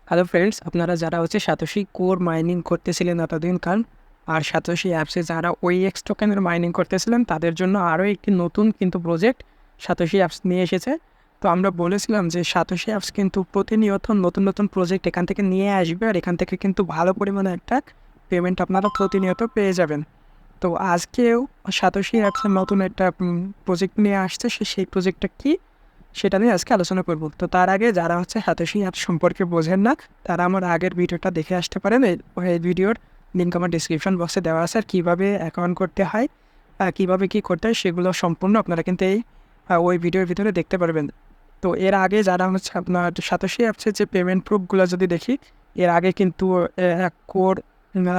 Hello friends, আপনারা যারা satoshi core mining করতেছিলেন এতদিন কাল, আর সাতোশি অ্যাপসে যারা ওইএক্স টোকেনের মাইনিং করতেছিলেন তাদের জন্য আরও একটি নতুন কিন্তু প্রজেক্ট সাতোশি অ্যাপস নিয়ে এসেছে। তো আমরা বলেছিলাম যে সাতোশি অ্যাপস কিন্তু প্রতিনিয়ত নতুন নতুন প্রজেক্ট এখান থেকে নিয়ে আসবে, আর এখান থেকে কিন্তু ভালো পরিমাণে একটা পেমেন্ট আপনারা প্রতিনিয়ত পেয়ে যাবেন। তো আজকেও সাতোশি অ্যাপসের নতুন একটা প্রজেক্ট নিয়ে আসছে। সেই প্রজেক্টটা কী সেটা নিয়ে আজকে আলোচনা করব। তো তার আগে যারা সাতোশি অ্যাপ সম্পর্কে বোঝেন না, তারা আমার আগের ভিডিওটা দেখে আসতে পারেন। এই ভিডিওর লিঙ্ক আমার ডিসক্রিপশন বক্সে দেওয়া আছে। আর কীভাবে অ্যাকাউন্ট করতে হয়, কীভাবে কী করতে হয়, সেগুলো সম্পূর্ণ আপনারা কিন্তু ওই ভিডিওর ভিতরে দেখতে পারবেন। তো এর আগে যারা আপনার সাতোশি অ্যাপসের যে পেমেন্ট প্রুফগুলো যদি দেখি, এর আগে কিন্তু কোর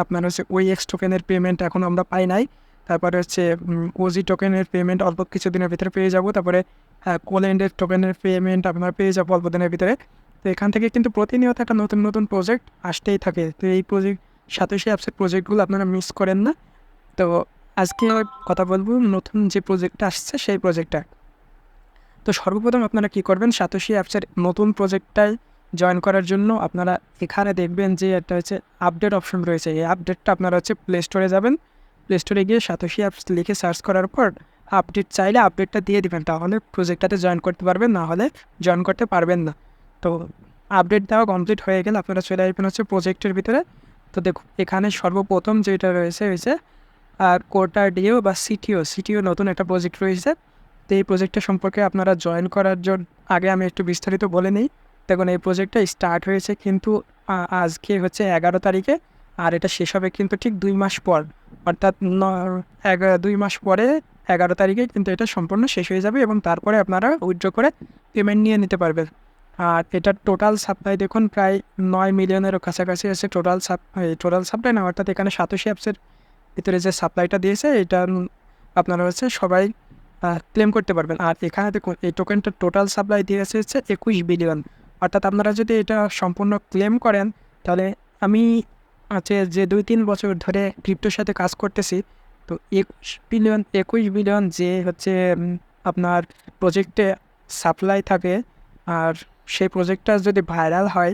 আপনার ওইএক্স টোকেনের পেমেন্ট এখনও আমরা পাই নাই। তারপরে ওজি টোকেনের পেমেন্ট অল্প কিছুদিনের ভিতরে পেয়ে যাব। তারপরে কোল্যান্ডের টোকেনের পেমেন্ট আপনারা পেয়ে যাবো অল্প দিনের ভিতরে। তো এখান থেকে কিন্তু প্রতিনিয়ত একটা নতুন নতুন প্রজেক্ট আসতেই থাকে। তো এই সাতোশি অ্যাপসের প্রজেক্টগুলো আপনারা মিস করেন না। তো আজকে কথা বলবো নতুন যে প্রজেক্টটা আসছে সেই প্রজেক্টটা। তো সর্বপ্রথম আপনারা কী করবেন, সাতোশি অ্যাপসের নতুন প্রজেক্টটায় জয়েন করার জন্য আপনারা এখানে দেখবেন যে একটা আপডেট অপশন রয়েছে। এই আপডেটটা আপনারা প্লে স্টোরে যাবেন। প্লে স্টোরে গিয়ে সাতোশি অ্যাপস লিখে সার্চ করার পর আপডেট চাইলে আপডেটটা দিয়ে দিবেন, তাহলে প্রজেক্টটাতে জয়েন করতে পারবেন, না হলে জয়েন করতে পারবেন না। তো আপডেট দেওয়া কমপ্লিট হয়ে গেলে আপনারা চলে আসবেন প্রজেক্টের ভিতরে। তো দেখুন এখানে সর্বপ্রথম যেটা রয়েছে আর কোটাডিও বা সিটিও নতুন একটা প্রজেক্ট রয়েছে। তো এই প্রজেক্টটা সম্পর্কে আপনারা জয়েন করার জন্য আগে আমি একটু বিস্তারিত বলে নিই। দেখুন এই প্রজেক্টটা স্টার্ট হয়েছে কিন্তু আজকে 11 তারিখে, আর এটা শেষ হবে কিন্তু ঠিক 2 মাস পর, অর্থাৎ 2 মাস পরে 11 তারিখে কিন্তু এটা সম্পূর্ণ শেষ হয়ে যাবে, এবং তারপরে আপনারা উইথড্র করে পেমেন্ট নিয়ে নিতে পারবেন। আর এটার টোটাল সাপ্লাই দেখুন প্রায় 9 মিলিয়নেরও কাছাকাছি আছে টোটাল সাপ্লাই না, অর্থাৎ এখানে সাতোশি অ্যাপসের ভিতরে যে সাপ্লাইটা দিয়েছে এটা আপনারা সবাই ক্লেম করতে পারবেন। আর এখানে দেখুন এই টোকেনটার টোটাল সাপ্লাই দিয়েছে 21 বিলিয়ন। অর্থাৎ আপনারা যদি এটা সম্পূর্ণ ক্লেম করেন, তাহলে আমি যে 2-3 বছর ধরে ক্রিপ্টোর সাথে কাজ করতেছি, তো 21 বিলিয়ন যে আপনার প্রজেক্টে সাপ্লাই থাকে, আর সেই প্রজেক্টটা যদি ভাইরাল হয়,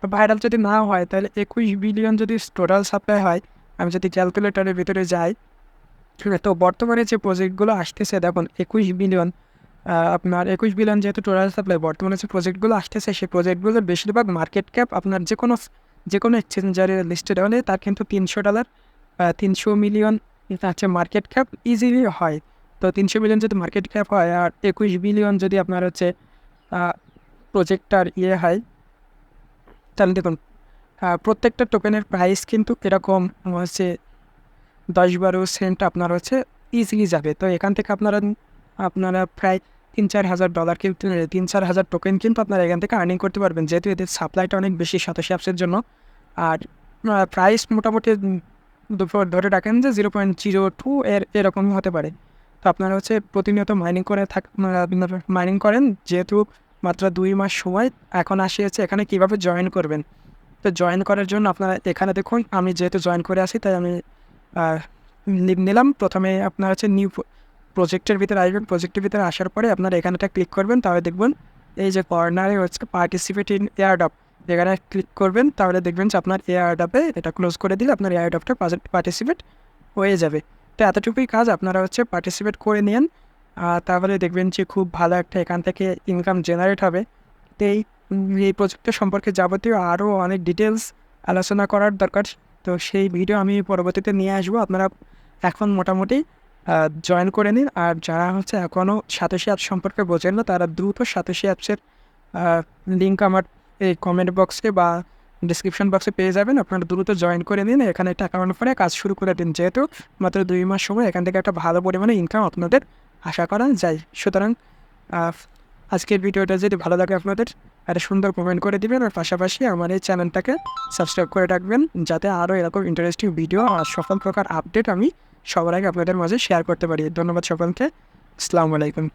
ভাইরাল যদি না হয়, তাহলে 21 বিলিয়ন যদি টোটাল সাপ্লাই হয়, আমি যদি ক্যালকুলেটরের ভিতরে যাই, তো বর্তমানে যে প্রজেক্টগুলো আসতেছে দেখুন 21 বিলিয়ন, আপনার 21 বিলিয়ন যেহেতু টোটাল সাপ্লাই, বর্তমানে যে প্রজেক্টগুলো আসতেছে সেই প্রজেক্টগুলোর বেশিরভাগ মার্কেট ক্যাপ আপনার যে কোনো এক্সচেঞ্জারে লিস্টেড হলে তার কিন্তু $300 300 মিলিয়ন মার্কেট ক্যাপ ইজিলি হয়। তো 300 মিলিয়ন যদি মার্কেট ক্যাপ হয়, আর 21 বিলিয়ন যদি আপনার প্রজেক্টটার হয়, তাহলে দেখুন প্রত্যেকটা টোকেনের প্রাইস কিন্তু এরকম 10-12 সেন্ট আপনার ইজিলি যাবে। তো এখান থেকে আপনারা প্রায় $3,000-4,000 কিন্তু 3-4 হাজার টোকেন কিন্তু আপনারা এখান থেকে আর্নিং করতে পারবেন, যেহেতু এদের সাপ্লাইটা অনেক বেশি সাতোশি অ্যাপসের জন্য। আর প্রাইস মোটামুটি ধরে রাখেন যে 0.02 এরকমই হতে পারে। তো আপনারা প্রতিনিয়ত মাইনিং করেন, যেহেতু মাত্র 2 মাস সময় এখন আসিয়েছে। এখানে কীভাবে জয়েন করবেন, তো জয়েন করার জন্য আপনারা এখানে দেখুন, আমি যেহেতু জয়েন করে আসি তাই আমি নিলাম। প্রথমে আপনার নিউ প্রজেক্টের ভিতরে আসবেন। প্রজেক্টের ভিতরে আসার পরে আপনারা এখানেটা ক্লিক করবেন, তাহলে দেখবেন এই যে কর্নারে পার্টিসিপেট ইন এয়ারড্রপ, এখানে ক্লিক করবেন, তাহলে দেখবেন যে আপনার এয়ারড্রপে এটা ক্লোজ করে দিলে আপনার এয়ারড্রপটা পার্টিসিপেট হয়ে যাবে। তো এতটুকুই কাজ, আপনারা পার্টিসিপেট করে নিন, তাহলে দেখবেন যে খুব ভালো একটা এখান থেকে ইনকাম জেনারেট হবে। তো এই প্রজেক্টের সম্পর্কে যাবতীয় আরও অনেক ডিটেলস আলোচনা করার দরকার, তো সেই ভিডিও আমি পরবর্তীতে নিয়ে আসবো। আপনারা এখন মোটামুটি জয়েন করে নিন। আর যারা এখনও সাতোশি অ্যাপস সম্পর্কে বোঝেন না, তারা দ্রুত সাতোশি অ্যাপসের লিঙ্ক আমার এই কমেন্ট বক্সে বা ডিসক্রিপশন বক্সে পেয়ে যাবেন। আপনারা দ্রুত জয়েন করে নিন, এখানে একটা অ্যাকাউন্ট করে কাজ শুরু করে দিন, যেহেতু মাত্র 2 মাস সময় এখান থেকে একটা ভালো পরিমাণে ইনকাম আপনাদের আশা করা যায়। সুতরাং আজকের ভিডিওটা যদি ভালো লাগে আপনাদের, একটা সুন্দর কমেন্ট করে দিবেন, আর পাশাপাশি আমার এই চ্যানেলটাকে সাবস্ক্রাইব করে রাখবেন, যাতে আরও এরকম ইন্টারেস্টিং ভিডিও আর সকল প্রকার আপডেট আমি সবার আগে আপনাদের মাঝে শেয়ার করতে পারি। ধন্যবাদ সকলকে। আসসালামু আলাইকুম।